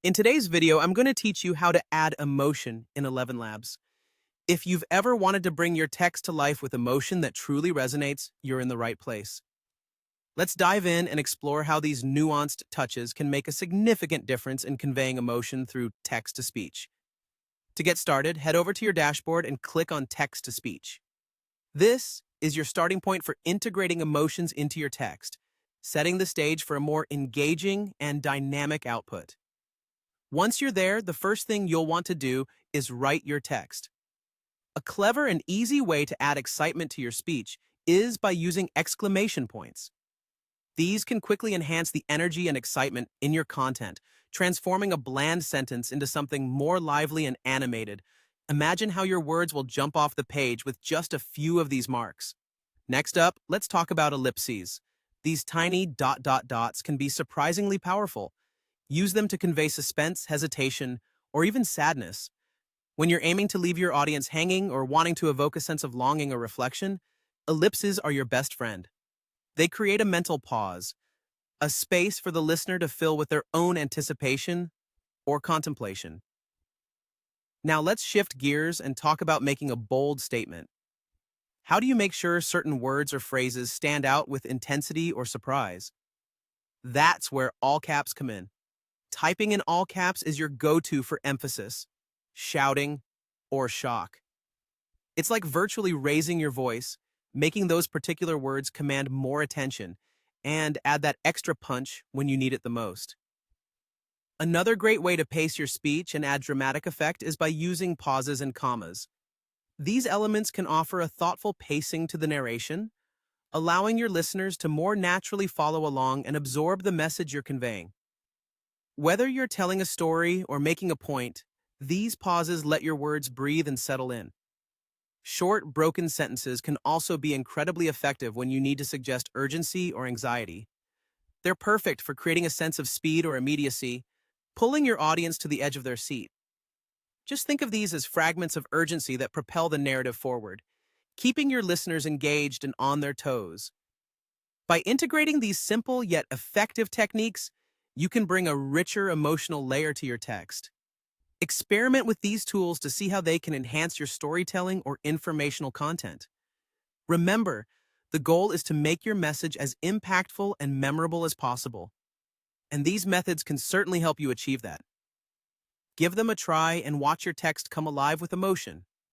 In today's video, I'm going to teach you how to add emotion in Elevenlabs. If you've ever wanted to bring your text to life with emotion that truly resonates, you're in the right place. Let's dive in and explore how these nuanced touches can make a significant difference in conveying emotion through text-to-speech. To get started, head over to your dashboard and click on Text-to-Speech. This is your starting point for integrating emotions into your text, setting the stage for a more engaging and dynamic output. Once you're there, the first thing you'll want to do is write your text. A clever and easy way to add excitement to your speech is by using exclamation points. These can quickly enhance the energy and excitement in your content, transforming a bland sentence into something more lively and animated. Imagine how your words will jump off the page with just a few of these marks. Next up, let's talk about ellipses. These tiny dots can be surprisingly powerful. Use them to convey suspense, hesitation, or even sadness. When you're aiming to leave your audience hanging or wanting to evoke a sense of longing or reflection, ellipses are your best friend. They create a mental pause, a space for the listener to fill with their own anticipation or contemplation. Now let's shift gears and talk about making a bold statement. How do you make sure certain words or phrases stand out with intensity or surprise? That's where all caps come in. Typing in all caps is your go-to for emphasis, shouting, or shock. It's like virtually raising your voice, making those particular words command more attention, and add that extra punch when you need it the most. Another great way to pace your speech and add dramatic effect is by using pauses and commas. These elements can offer a thoughtful pacing to the narration, allowing your listeners to more naturally follow along and absorb the message you're conveying. Whether you're telling a story or making a point, these pauses let your words breathe and settle in. Short, broken sentences can also be incredibly effective when you need to suggest urgency or anxiety. They're perfect for creating a sense of speed or immediacy, pulling your audience to the edge of their seat. Just think of these as fragments of urgency that propel the narrative forward, keeping your listeners engaged and on their toes. By integrating these simple yet effective techniques, you can bring a richer emotional layer to your text. Experiment with these tools to see how they can enhance your storytelling or informational content. Remember, the goal is to make your message as impactful and memorable as possible, and these methods can certainly help you achieve that. Give them a try and watch your text come alive with emotion.